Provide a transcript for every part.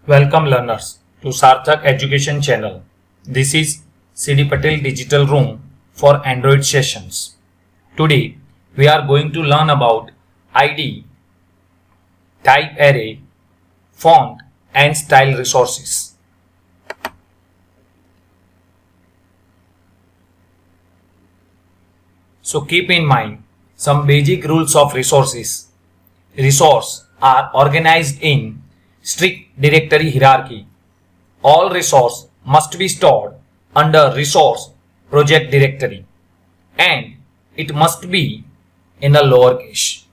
Welcome learners to Sarthak Education Channel. This is CDPatel Digital Room for Android sessions. Today we are going to learn about ID, type array, font and style resources. So keep in mind some basic rules of resources. Resources are organized in strict directory hierarchy. All resources must be stored under resource project directory and it must be in a lowercase.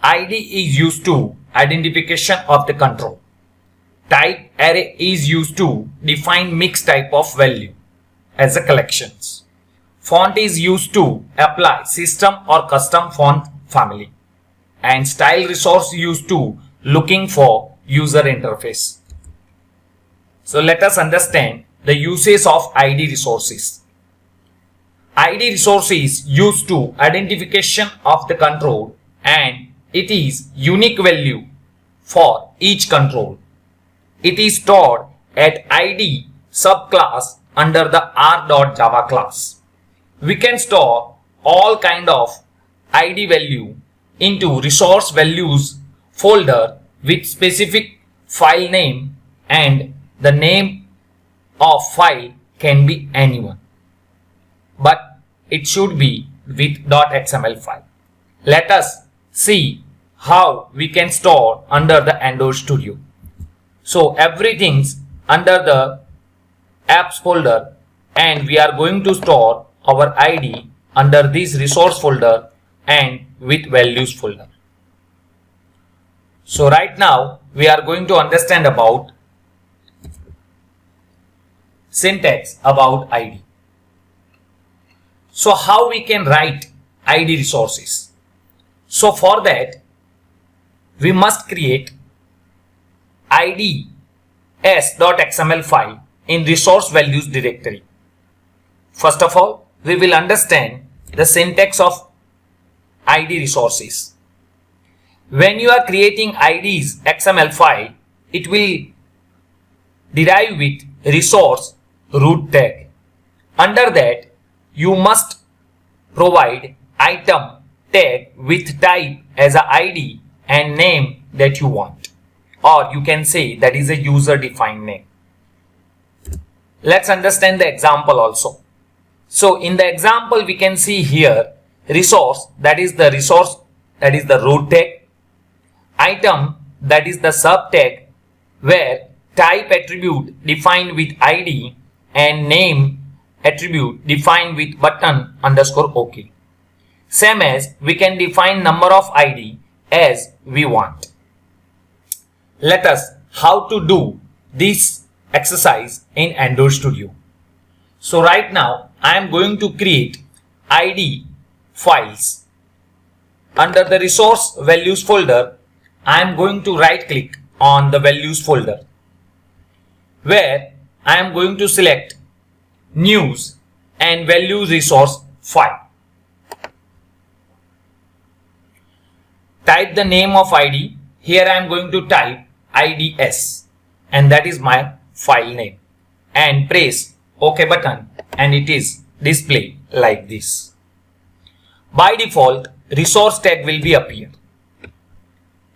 ID is used to identification of the control. Type array is used to define mixed type of value as a collections. Font is used to apply system or custom font family. And style resource used to looking for user interface. So let us understand the uses of ID resources. ID resource is used to identification of the control and it is unique value for each control. It is stored at ID subclass under the r.java class. We can store all kind of ID value into resource values folder with specific file name and the name of file can be anyone. But it should be with .xml file. Let us see how we can store under the Android Studio. So everything's under the apps folder and we are going to store our ID under this resource folder and with values folder. So right now we are going to understand about syntax about ID. So how we can write ID resources? So for that we must create IDs.xml file in resource values directory. First of all, we will understand the syntax of ID resources. When you are creating IDs XML file, it will derive with resource root tag. Under that, you must provide item tag with type as a ID and name that you want. Or you can say that is a user defined name. Let's understand the example also. So in the example we can see here resource that is the root tag, item that is the sub tag where type attribute defined with ID and name attribute defined with button underscore OK. Same as we can define number of ID as we want. Let us how to do this exercise in Android Studio. So right now I am going to create ID files. Under the resource values folder, I am going to right click on the values folder where I am going to select news and values resource file. Type the name of ID. Here I am going to type IDS and that is my file name and press OK button and it is displayed like this. By default, resource tag will be appear.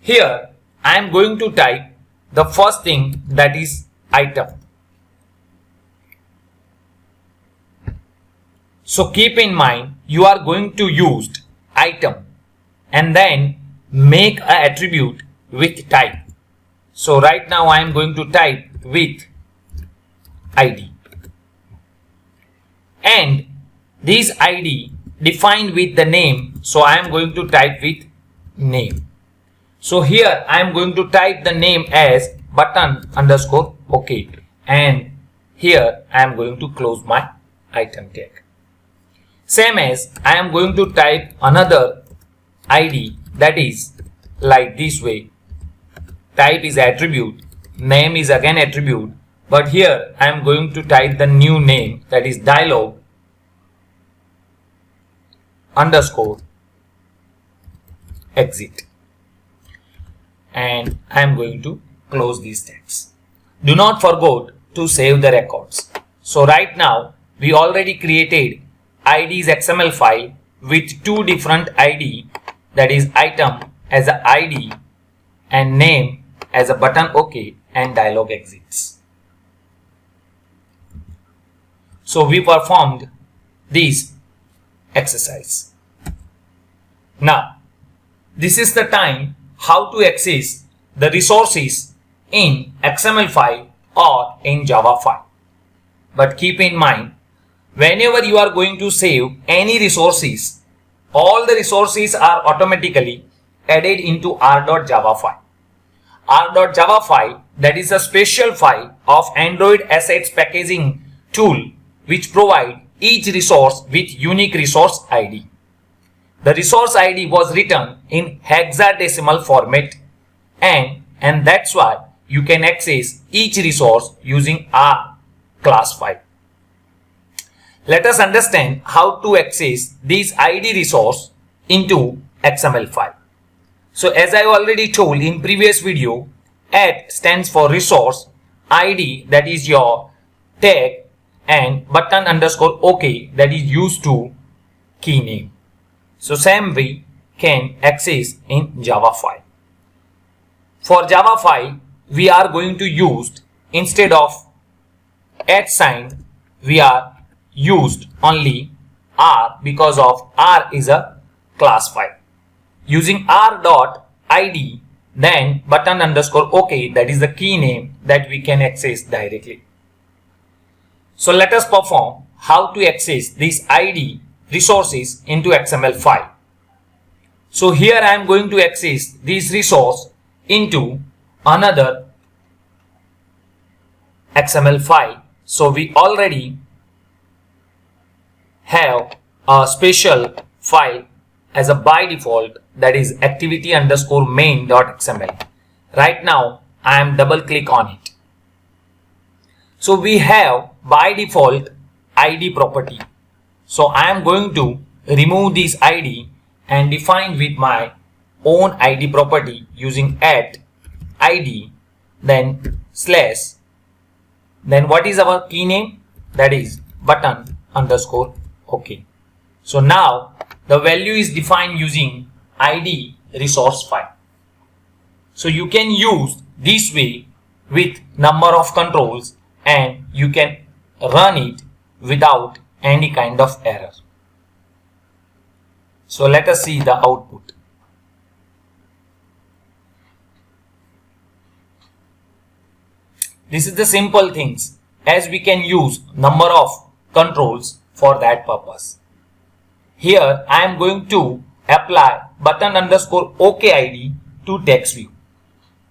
Here I am going to type the first thing that is item. So keep in mind you are going to use item and then make an attribute with type. So right now I am going to type with ID. And this ID defined with the name, so I am going to type with name. So here I am going to type the name as button underscore OK and here I am going to close my item tag. Same as I am going to type another ID that is like this way. Type is attribute, name is again attribute, but here I am going to type the new name that is dialog underscore exit and I am going to close these tags. Do not forget to save the records. So right now we already created ID's XML file with two different ID, that is item as a ID and name as a button OK and dialog exits. So we performed this exercise. Now this is the time how to access the resources in XML file or in Java file. But keep in mind, whenever you are going to save any resources, all the resources are automatically added into r.java file. R.java file, that is a special file of Android assets packaging tool which provide each resource with unique resource ID. The resource ID was written in hexadecimal format and that's why you can access each resource using R class file. Let us understand how to access this ID resource into XML file. So as I already told in previous video, @ stands for resource, ID that is your tag, and button underscore OK that is used to key name. So same way can access in Java file. For Java file we are going to use, instead of @ sign, we are used only R because of R is a class file. Using r.id, then button underscore OK that is the key name that we can access directly. So let us perform how to access this ID resources into XML file. So here I am going to access this resource into another XML file. So we already have a special file as a by default, that is activity underscore main.xml. Right now I am double click on it. So we have by default ID property. So I am going to remove this ID and define with my own ID property using @id, then slash, then what is our key name? That is button underscore OK. So now the value is defined using ID resource file. So you can use this way with number of controls and you can run it without any kind of error. So let us see the output. This is the simple things, as we can use number of controls for that purpose. Here I am going to apply button underscore OK ID to text view.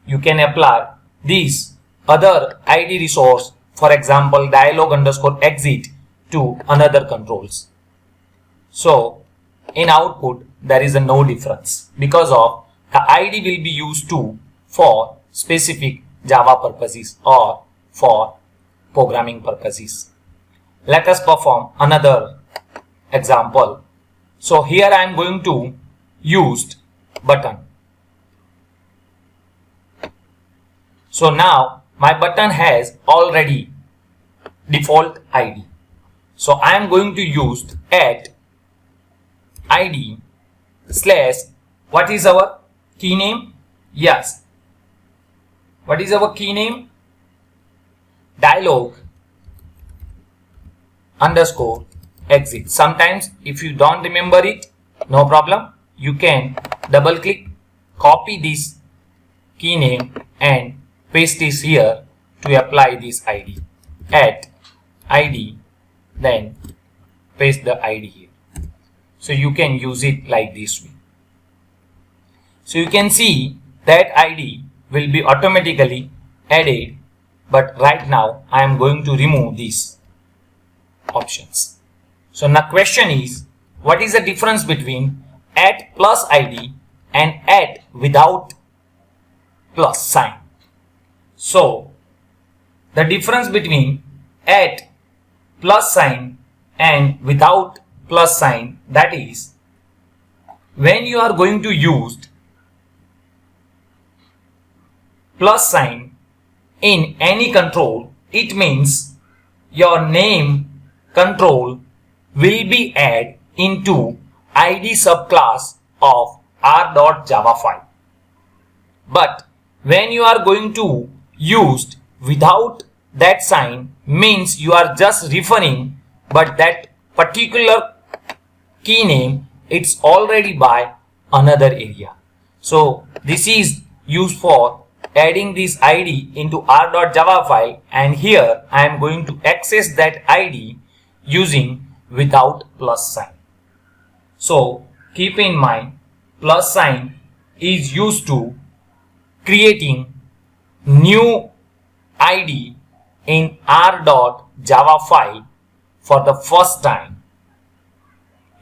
You can apply this other ID resource, for example dialog underscore exit, to another controls. So in output there is a no difference because of the ID will be used to for specific Java purposes or for programming purposes. Let us perform another example. So here I am going to use button. So now my button has already default ID. So I am going to use @id slash, what is our key name? Yes. What is our key name? Dialog underscore exit. Sometimes if you don't remember it, no problem. You can double click, copy this key name and paste this here to apply this ID. @id, then paste the ID here. So you can use it like this way. So you can see that ID will be automatically added, but right now I am going to remove these options. So now question is, what is the difference between + ID and without plus sign? So the difference between + sign and without plus sign, that is, when you are going to use plus sign in any control, it means your name control will be added into id subclass of r.java file. But when you are going to use without that sign, means you are just referring, but that particular key name it's already by another area. So this is used for adding this id into r.java file, and here I am going to access that id using without plus sign. So keep in mind, plus sign is used to creating new id in r.java file for the first time.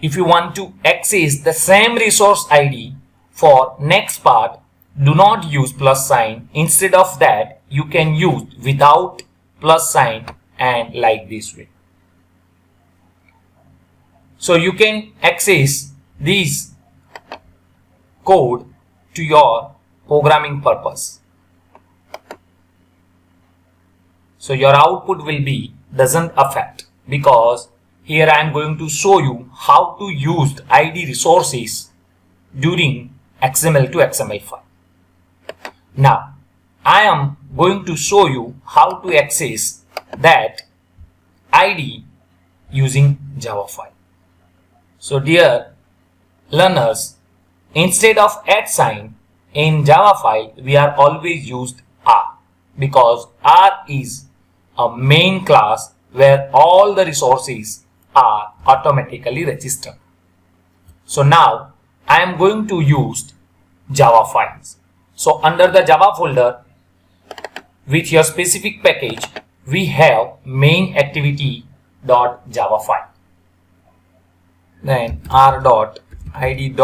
If you want to access the same resource id for next part, do not use plus sign. Instead of that, you can use without plus sign and like this way. So you can access this code to your programming purpose. So your output will be doesn't affect, because here I am going to show you how to use id resources during XML to XML file. Now I am going to show you how to access that id using Java file. So dear learners, instead of @ sign in Java file, we are always used R, because R is a main class where all the resources are automatically registered. So now I am going to use Java files. So under the Java folder with your specific package, we have main activity.java file. Then r.id.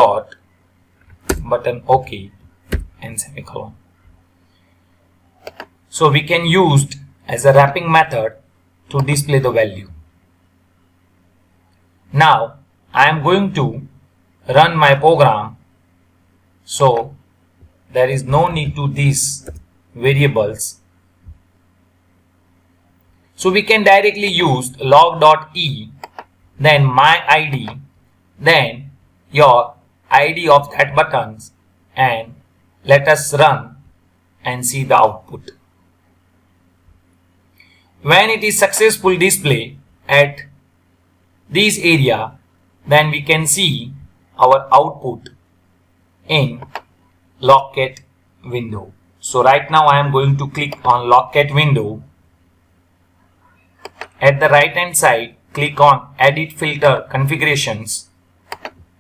button OK and semicolon. So we can use as a wrapping method to display the value. Now I am going to run my program, so there is no need to these variables. So we can directly use log.e, then my id, then your id of that buttons, and let us run and see the output. When it is successful display at this area, then we can see our output in logcat window. So right now I am going to click on logcat window. At the right hand side, click on edit filter configurations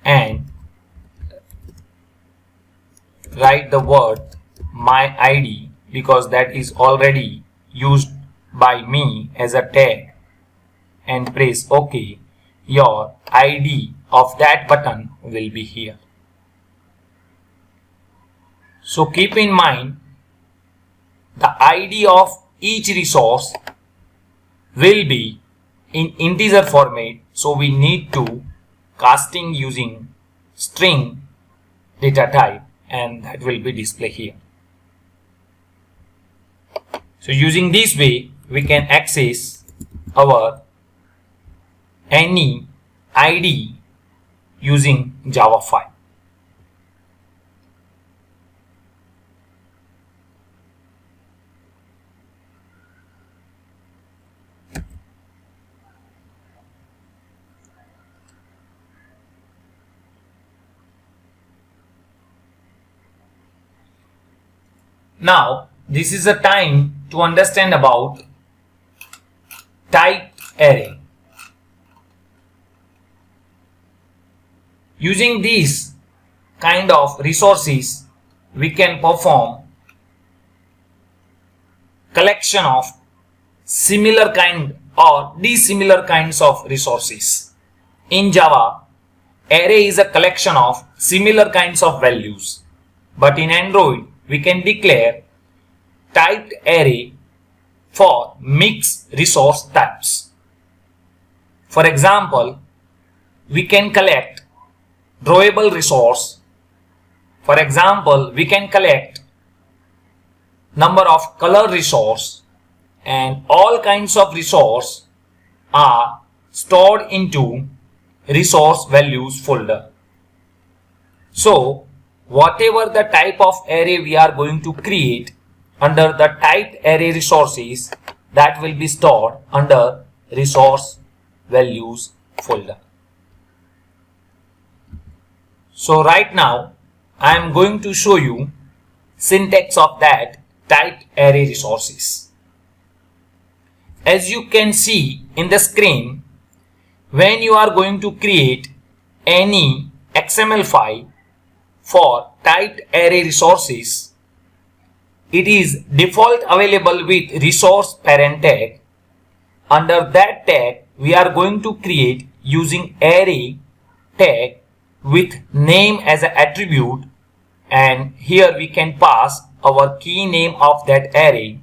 and write the word my id, because that is already used by me as a tag, and press OK. Your id of that button will be here. So keep in mind, the id of each resource will be in integer format, so we need to casting using string data type, and that will be displayed here. So using this way, we can access our any id using Java file. Now this is the time to understand about typed array. Using these kind of resources, we can perform collection of similar kind or dissimilar kinds of resources. In Java, array is a collection of similar kinds of values, but in Android we can declare typed array for mixed resource types. For example, we can collect drawable resource. For example, we can collect number of color resource, and all kinds of resource are stored into resource values folder. So whatever the type of array we are going to create under the typed array resources, that will be stored under resource values folder. So right now I am going to show you syntax of that typed array resources. As you can see in the screen, when you are going to create any XML file for typed array resources, it is default available with resource parent tag. Under that tag, we are going to create using array tag with name as an attribute, and here we can pass our key name of that array.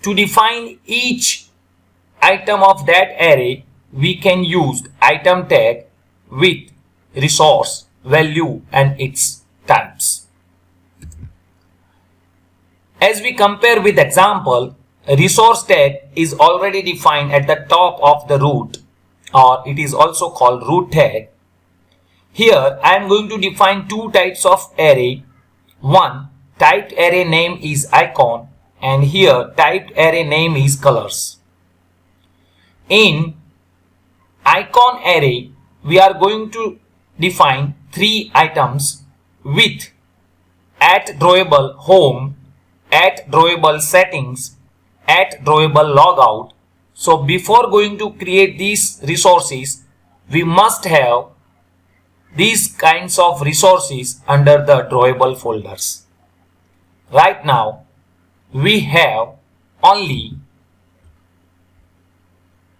To define each item of that array, we can use item tag with resource, value and its types. As we compare with example, resource tag is already defined at the top of the root, or it is also called root tag. Here I am going to define two types of array. One, typed array name is icon, and here typed array name is colors. In icon array, we are going to define three items with @drawable home, @drawable settings, @drawable logout. So before going to create these resources, we must have these kinds of resources under the drawable folders. Right now we have only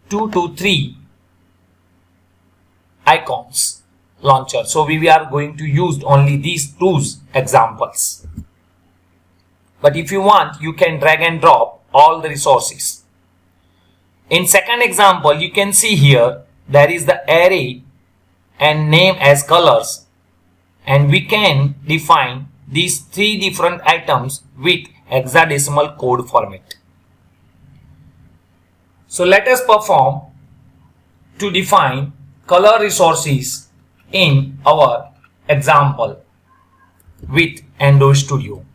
2 to 3 icons launcher, so we are going to use only these two examples. But if you want, you can drag and drop all the resources. In second example, you can see here there is the array and name as colors, and we can define these three different items with hexadecimal code format. So let us perform to define color resources in our example with Endo Studio.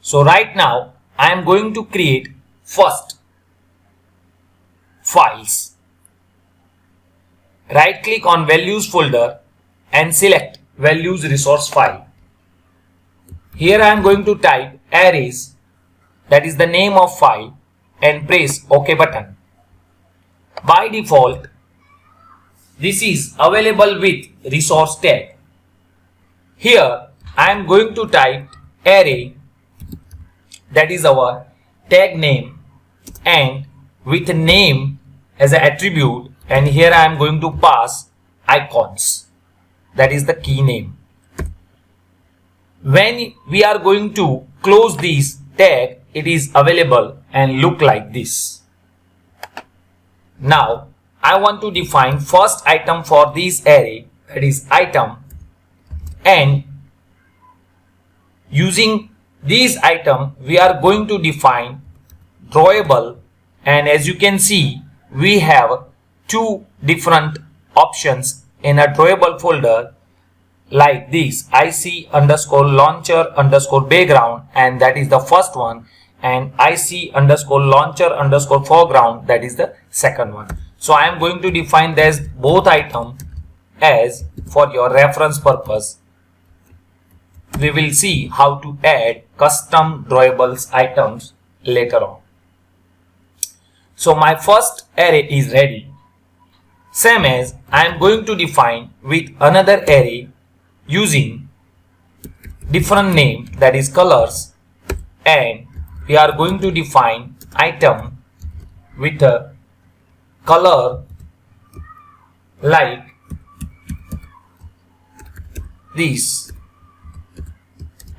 So right now I am going to create first files. Right click on values folder and select values resource file. Here I am going to type arrays, that is the name of file, and press OK button. By default, this is available with resource tag. Here I am going to type array, that is our tag name, and with name as an attribute, and here I am going to pass icons, that is the key name. When we are going to close this tag, it is available and look like this. Now I want to define first item for this array, that is item, and using this item we are going to define drawable, and as you can see we have two different options in a drawable folder like this: IC underscore launcher underscore background, and that is the first one, and IC underscore launcher underscore foreground, that is the second one. So I am going to define this both item as for your reference purpose. We will see how to add custom drawables items later on. So my first array is ready. Same as I am going to define with another array using different name, that is colors, and we are going to define item with a color like this,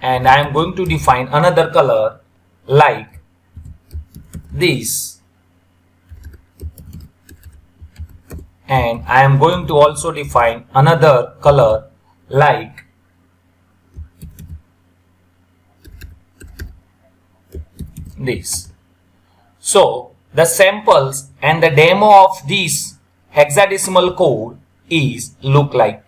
and I am going to define another color like this, and I am going to also define another color like this. So the samples and the demo of this hexadecimal code is look like.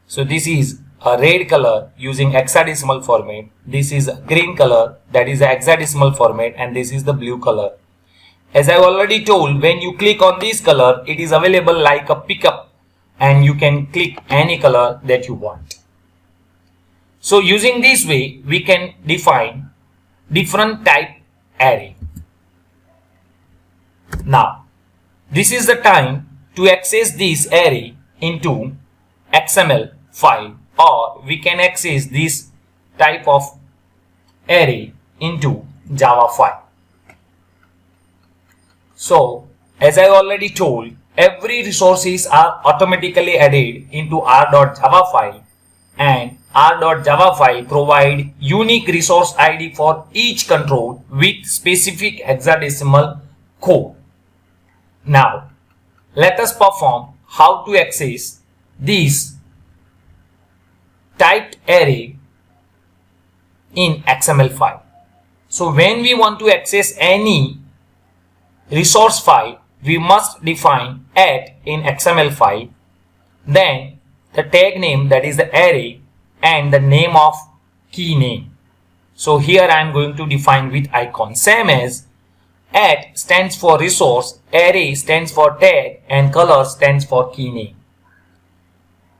So this is a red color using hexadecimal format. This is a green color, that is a hexadecimal format, and this is the blue color. As I already told, when you click on this color, it is available like a pickup and you can click any color that you want. So using this way, we can define different type array. Now, this is the time to access this array into XML file, or we can access this type of array into Java file. So, as I already told, every resources are automatically added into r.java file, and r.java file provide unique resource ID for each control with specific hexadecimal code. Now, let us perform how to access this typed array in XML file. So when we want to access any resource file, we must define at in XML file, then the tag name, that is the array, and the name of key name. So here I am going to define with icon, same as at stands for resource, array stands for tag, and color stands for key name.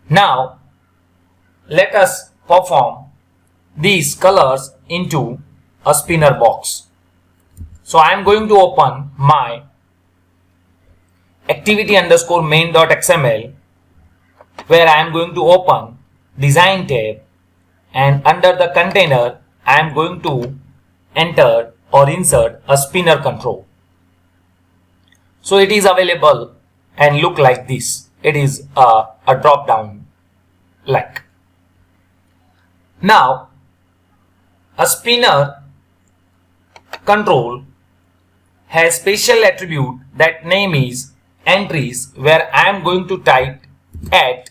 Now let us perform these colors into a spinner box. So I am going to open my activity underscore main.xml, where I am going to open design tab, and under the container I am going to enter or insert a spinner control. So it is available and look like this. It is a drop down like. Now a spinner control has special attribute, that name is entries, where I am going to type at,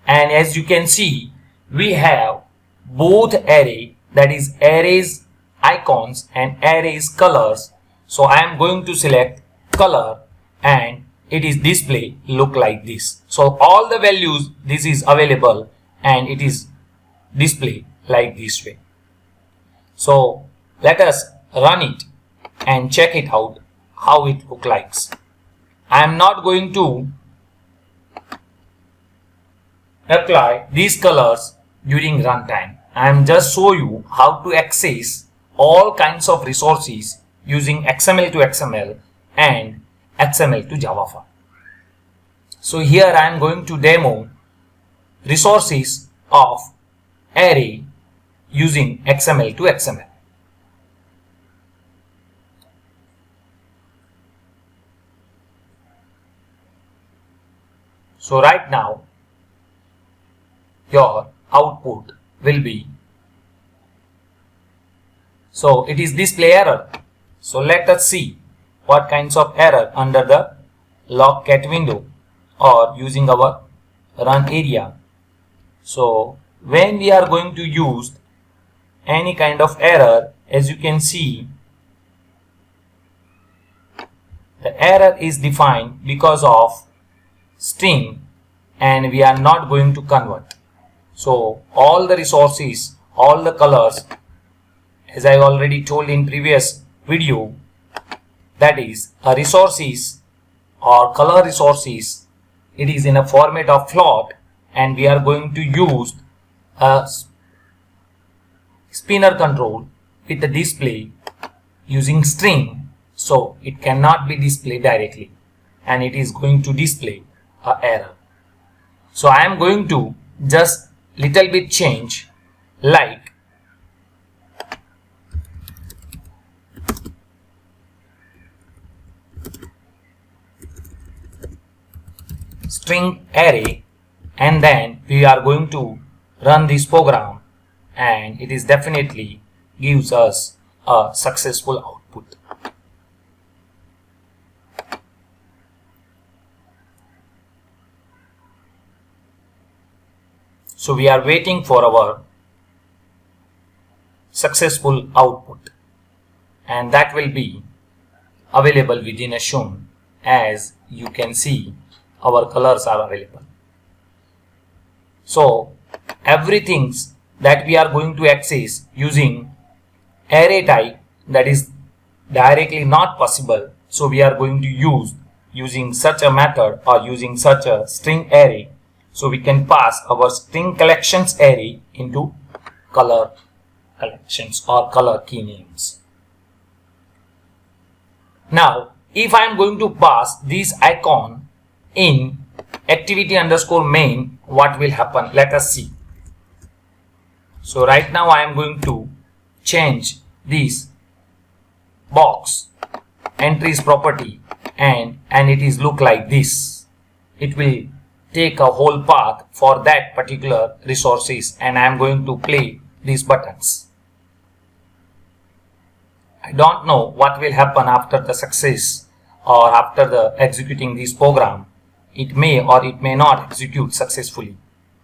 and as you can see we have both array, that is arrays icons and arrays colors. So I am going to select color and it is display look like this. So all the values this is available and it is display like this way. So let us run it and check it out how it look like. I am not going to apply these colors during runtime. I am just show you how to access all kinds of resources using XML to XML and XML to Java file. So here I am going to demo resources of array using XML to XML. So right now your output will be, so it is display error. So let us see what kinds of error under the logcat window or using our run area. So when we are going to use any kind of error, as you can see the error is defined because of string and we are not going to convert. So all the resources, all the colors, as I already told in previous video, that is a resources or color resources, it is in a format of float and we are going to use a spinner control with the display using string, so it cannot be displayed directly and it is going to display a error. So I am going to just little bit change, like string array, and then we are going to run this program and it is definitely gives us a successful output. So we are waiting for our successful output. and that will be available within a shown. As you can see, our colors are available. So everything that we are going to access using array type, that is directly not possible. So we are going to using such a method or using such a string array. So we can pass our string collections array into color collections or color key names. Now if I am going to pass this icon in activity underscore main, what will happen? Let us see. So right now I am going to change this box entries property and it is look like this. It will take a whole path for that particular resources, and I am going to play these buttons. I don't know what will happen after the success or after the executing this program. It may or it may not execute successfully,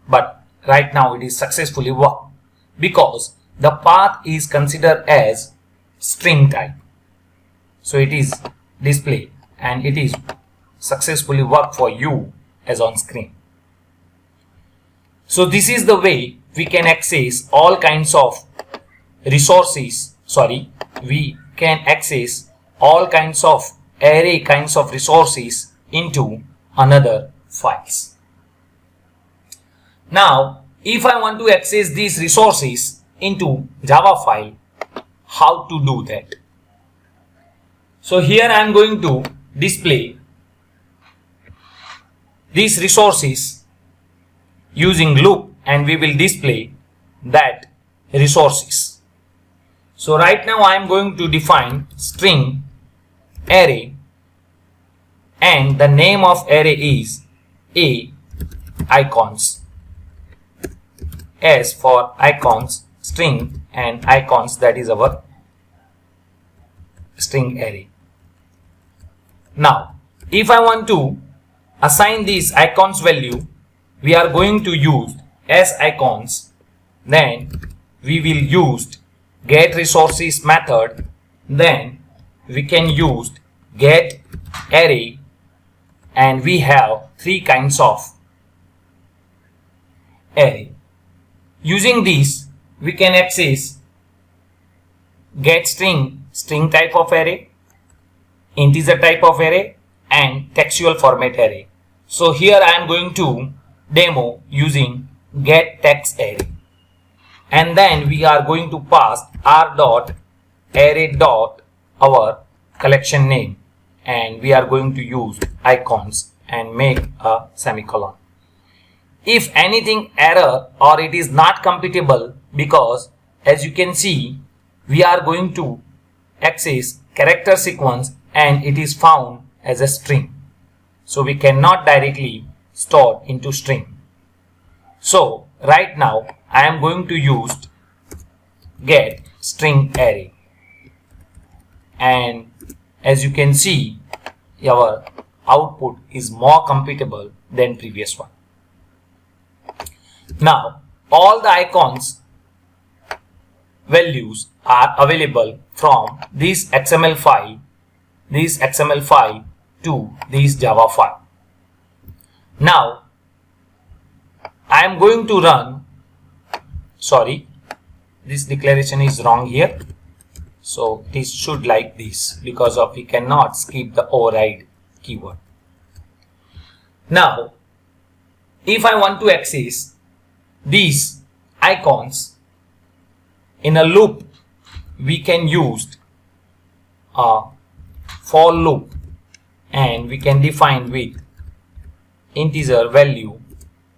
but right now it is successfully worked because the path is considered as string type. So it is displayed and it is successfully worked for you as on screen. So this is the way we can access all kinds of resources. We can access all kinds of array kinds of resources into another files. Now if I want to access these resources into Java file, how to do that? So here I am going to display these resources using loop, and we will display that resources. So right now I am going to define string array, and the name of array is A icons. S for icons, string, and icons, that is our string array. Now if I want to assign these icons value, we are going to use as icons, then we will use get resources method, then we can use get array, and we have three kinds of array. Using these we can access get string type of array, integer type of array, and textual format array. So here I am going to demo using get text array, and then we are going to pass r dot array dot our collection name, and we are going to use icons and make a semicolon. If anything error or it is not compatible, because as you can see we are going to access character sequence and it is found as a string, so we cannot directly store into string. So right now I am going to use get string array, and as you can see our output is more compatible than previous one. Now all the icons values are available from this XML file to this Java file. Now I am going to run, this declaration is wrong here, so this should like this, because of we cannot skip the override keyword. Now if I want to access these icons in a loop, we can use a for loop, and we can define with integer value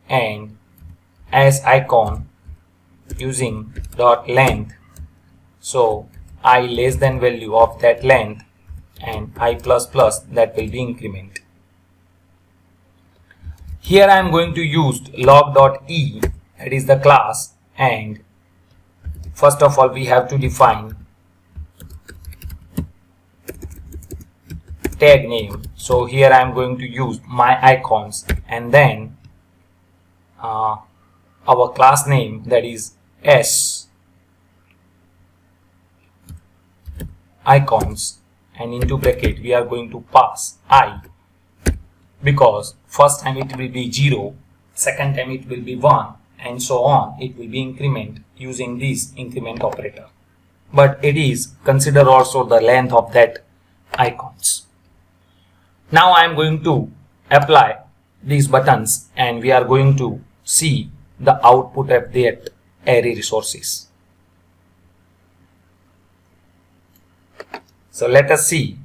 and as icon using dot length. So I less than value of that length and I plus plus, that will be increment. Here I am going to use log.e, that is the class, and first of all we have to define tag name. So here I am going to use my icons, and then our class name, that is s, icons, and into bracket we are going to pass I, because first time it will be 0, second time it will be 1, and so on. It will be increment using this increment operator, but it is consider also the length of that icons. Now I am going to apply these buttons and we are going to see the output of that array resources. So let us see,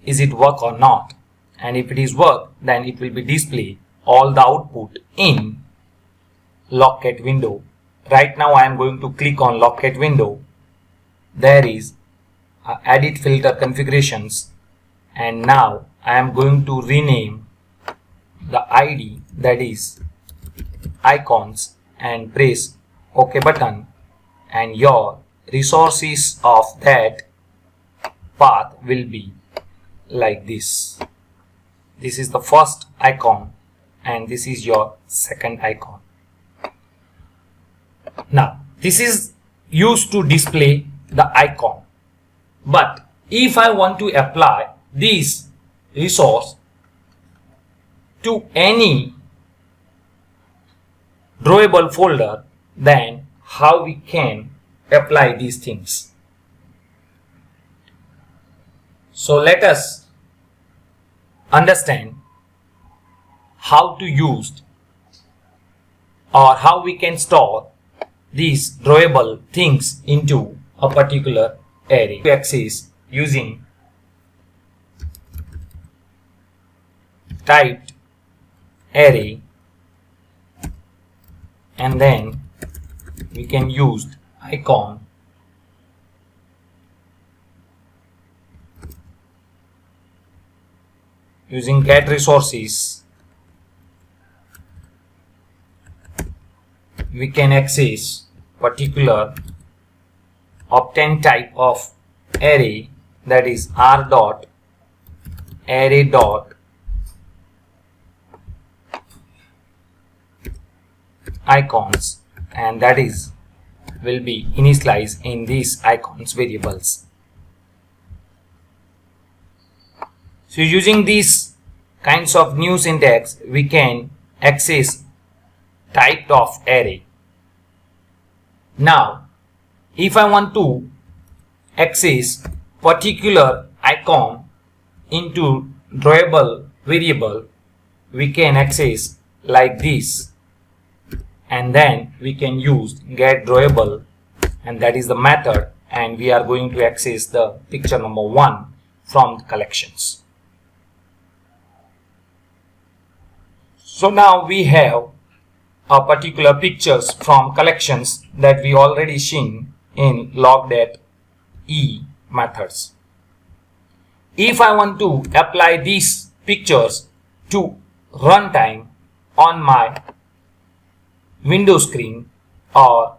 is it work or not, and if it is work, then it will be display all the output in logcat window. Right now I am going to click on logcat window. There is edit filter configurations, and now I am going to rename the ID, that is icons, and press OK button, and your resources of that path will be like this. This is the first icon and this is your second icon. Now this is used to display the icon, but if I want to apply this resource to any drawable folder, then how we can apply these things? So let us understand how to use or how we can store these drawable things into a particular array. To access using typed array, and then we can use icon using get resources. We can access particular obtain type of array, that is r dot array dot icons, and that is will be initialized in these icons variables. So using these kinds of new syntax, we can access type of array. Now if I want to access particular icon into drawable variable, we can access like this, and then we can use get drawable, and that is the method, and we are going to access the picture number 1 from the collections. So now we have a particular pictures from collections that we already seen in log.e methods. If I want to apply these pictures to runtime on my window screen or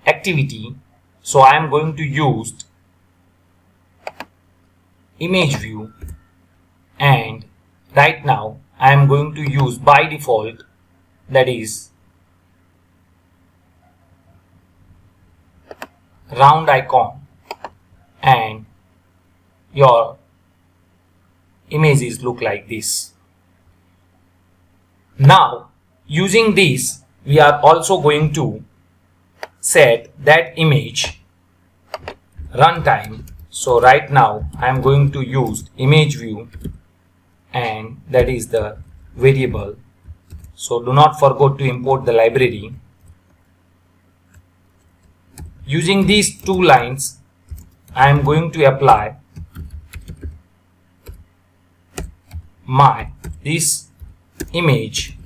activity, so I am going to use image view, and right now I am going to use by default, that is round icon, and your images look like this. Now using this, we are also going to set that image runtime. So right now I am going to use image view, and that is the variable. So do not forget to import the library. Using these two lines, I am going to apply this image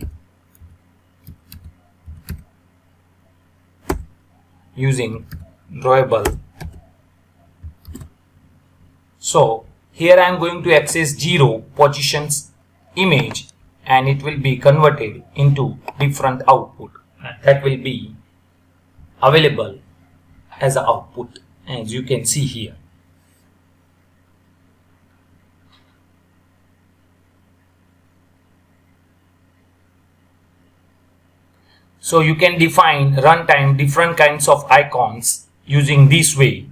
using drawable. So here I am going to access 0 positions image, and it will be converted into different output that will be available as an output, as you can see here. So you can define runtime different kinds of icons using this way,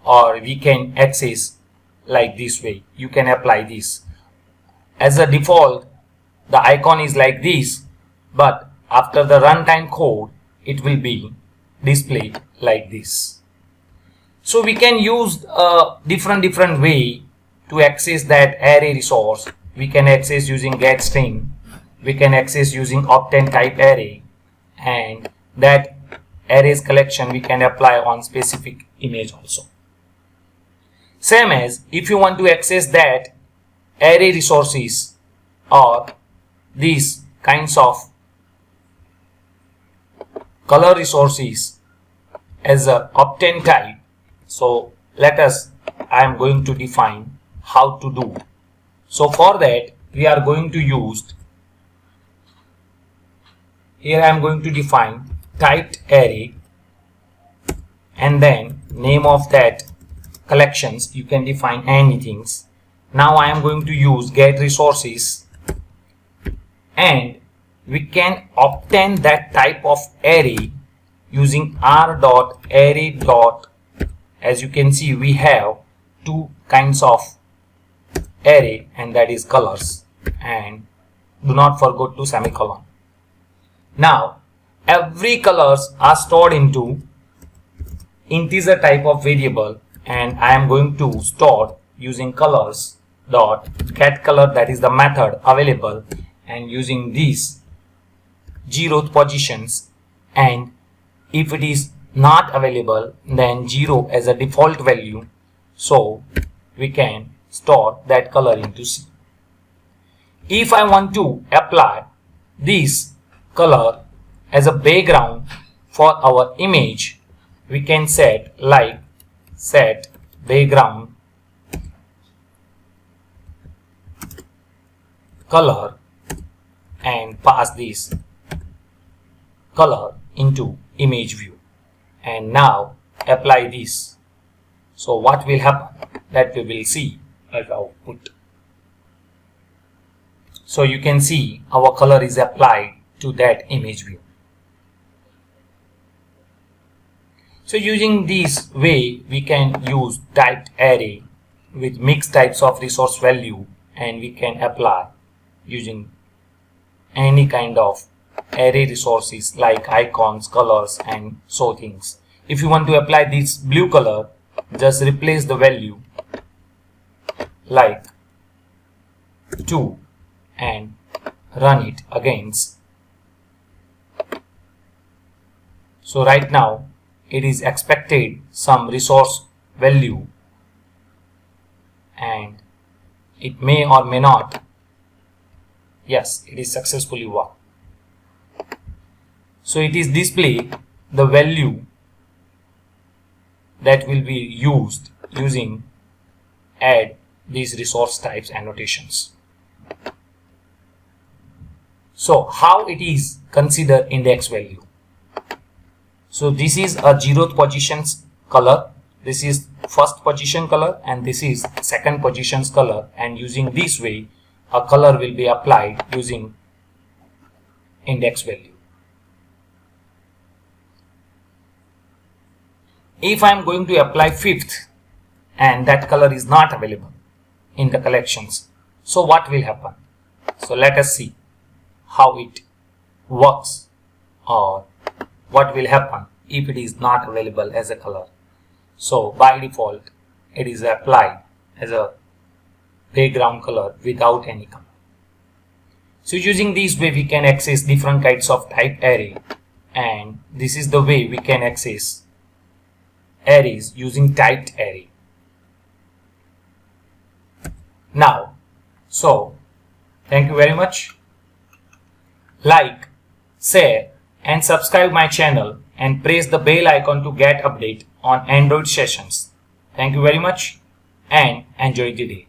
or we can access like this way. You can apply this. As a default, the icon is like this, but after the runtime code, it will be displayed like this. So we can use a different way to access that array resource. We can access using getString. We can access using obtain type array, and that arrays collection we can apply on specific image also. Same as if you want to access that array resources or these kinds of color resources as a obtain type. So I am going to define how to do. So for that we are going to use, here I am going to define typed array, and then name of that collections, you can define anything. Now I am going to use get resources, and we can obtain that type of array using r.array. As you can see, we have two kinds of array, and that is colors, and do not forget to semicolon. Now every colors are stored into integer type of variable, and I am going to store using colors dot get color, that is the method available, and using these 0th positions, and if it is not available then 0 as a default value, so we can store that color into C. If I want to apply this color as a background for our image, we can set like set background color and pass this color into image view, and now apply this. So what will happen, that we will see as output. So you can see our color is applied to that image view. So using this way we can use typed array with mixed types of resource value, and we can apply using any kind of array resources like icons, colors, and so things. If you want to apply this blue color, just replace the value like 2 and run it against. So right now it is expected some resource value, and it may or may not. Yes, it is successfully worked. So it is display the value that will be used using add these resource types annotations. So how it is considered index value? So this is a 0th positions color, this is first position color, and this is second positions color, and using this way a color will be applied using index value. If I am going to apply 5th and that color is not available in the collections, so what will happen? So let us see how it works, or what will happen if it is not available as a color. So by default it is applied as a background color without any color. So using this way we can access different kinds of typed array, and this is the way we can access arrays using typed array. Now, so thank you very much. Like, share and subscribe my channel, and press the bell icon to get update on Android sessions. Thank you very much and enjoy the day.